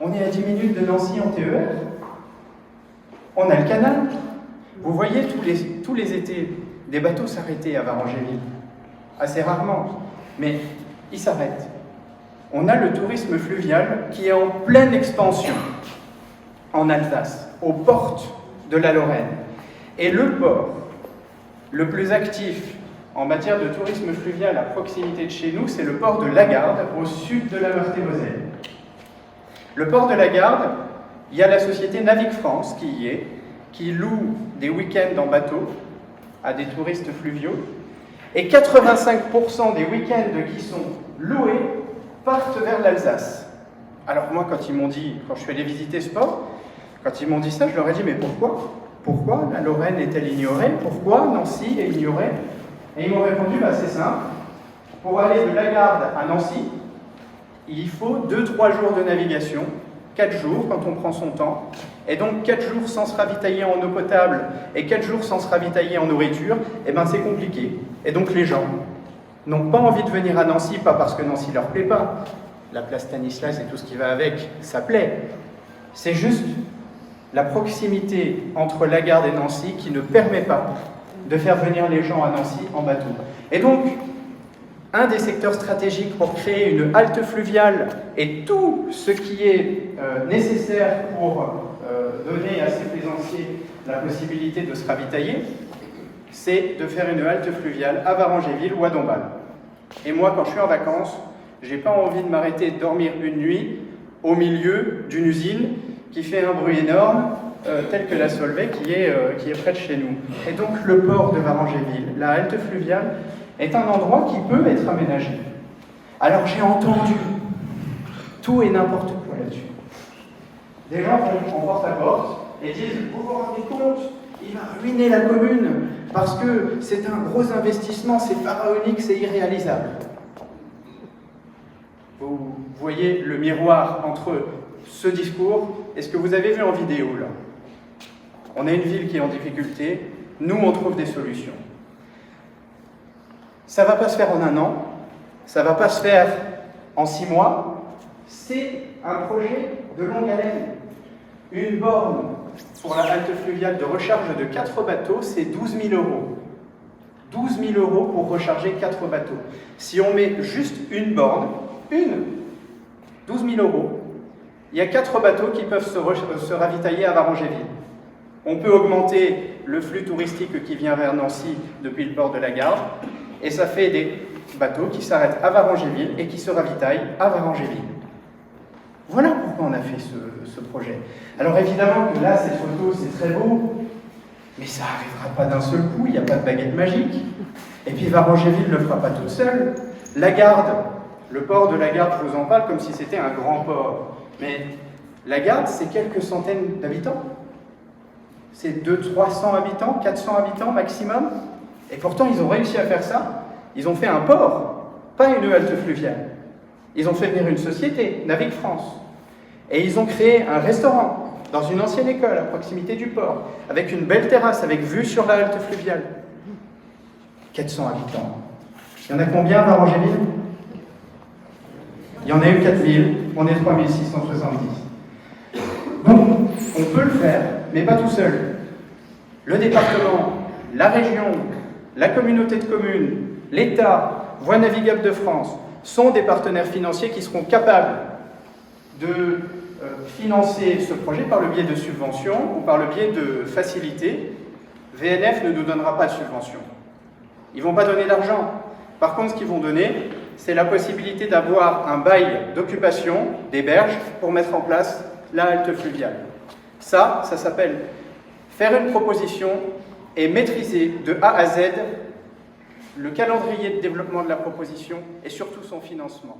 On est à 10 minutes de Nancy en TER. On a le canal. Vous voyez, tous les étés, des bateaux s'arrêtaient à Varangéville. Assez rarement, mais ils s'arrêtent. On a le tourisme fluvial qui est en pleine expansion en Alsace, aux portes de la Lorraine. Et le port le plus actif en matière de tourisme fluvial à proximité de chez nous, c'est le port de Lagarde, au sud de la Meurthe-et-Moselle. Le port de Lagarde, il y a la société Navic France qui y est, qui loue des week-ends en bateau à des touristes fluviaux, et 85% des week-ends qui sont loués partent vers l'Alsace. Alors moi, quand je suis allé visiter ce port, quand ils m'ont dit ça, je leur ai dit, mais pourquoi ? Pourquoi la Lorraine est-elle ignorée? Pourquoi Nancy est ignorée? Et ils m'ont répondu, c'est simple, pour aller de Lagarde à Nancy, il faut 2-3 jours de navigation, 4 jours quand on prend son temps, et donc 4 jours sans se ravitailler en eau potable et 4 jours sans se ravitailler en nourriture, c'est compliqué. Et donc les gens n'ont pas envie de venir à Nancy, pas parce que Nancy leur plaît pas, la place Stanislas et tout ce qui va avec, ça plaît. C'est juste la proximité entre Lagarde et Nancy qui ne permet pas de faire venir les gens à Nancy en bateau. Et donc, un des secteurs stratégiques pour créer une halte fluviale et tout ce qui est nécessaire pour donner à ces plaisanciers la possibilité de se ravitailler, c'est de faire une halte fluviale à Varangéville ou à Dombasle. Et moi, quand je suis en vacances, j'ai pas envie de m'arrêter de dormir une nuit au milieu d'une usine qui fait un bruit énorme, tel que la Solvay qui est près de chez nous. Et donc le port de Varangéville, la halte fluviale, est un endroit qui peut être aménagé. Alors j'ai entendu tout et n'importe quoi là-dessus. Des gens vont en porte-à-porte et disent « Vous vous rendez compte, il va ruiner la commune parce que c'est un gros investissement, c'est pharaonique, c'est irréalisable. » Vous voyez le miroir entre ce discours et ce que vous avez vu en vidéo là. On a une ville qui est en difficulté, nous on trouve des solutions. Ça ne va pas se faire en un an, ça ne va pas se faire en 6 mois, c'est un projet de longue haleine. Une borne pour la halte fluviale de recharge de 4 bateaux, c'est 12 000 €. 12 000 € pour recharger 4 bateaux. Si on met juste une borne, 12 000 €, il y a 4 bateaux qui peuvent se ravitailler à Varangéville. On peut augmenter le flux touristique qui vient vers Nancy depuis le port de Lagarde, et ça fait des bateaux qui s'arrêtent à Varangéville et qui se ravitaillent à Varangéville. Voilà pourquoi on a fait ce projet. Alors évidemment que là, cette photo, c'est très beau, mais ça n'arrivera pas d'un seul coup, il n'y a pas de baguette magique. Et puis Varangéville ne le fera pas toute seule. Lagarde, le port de Lagarde, je vous en parle comme si c'était un grand port. Mais Lagarde, c'est quelques centaines d'habitants. C'est 200-300 habitants, 400 habitants maximum. Et pourtant, ils ont réussi à faire ça. Ils ont fait un port, pas une halte fluviale. Ils ont fait venir une société, Navic France. Et ils ont créé un restaurant dans une ancienne école à proximité du port, avec une belle terrasse, avec vue sur la halte fluviale. 400 habitants. Il y en a combien à Varangéville? Il y en a eu 4000, on est 3670. Donc, on peut le faire, mais pas tout seul. Le département, la région, la communauté de communes, l'État, Voies navigables de France sont des partenaires financiers qui seront capables de financer ce projet par le biais de subventions ou par le biais de facilités. VNF ne nous donnera pas de subventions. Ils ne vont pas donner d'argent. Par contre, ce qu'ils vont donner, c'est la possibilité d'avoir un bail d'occupation des berges pour mettre en place la halte fluviale. Ça s'appelle faire une proposition et maîtriser de A à Z le calendrier de développement de la proposition et surtout son financement.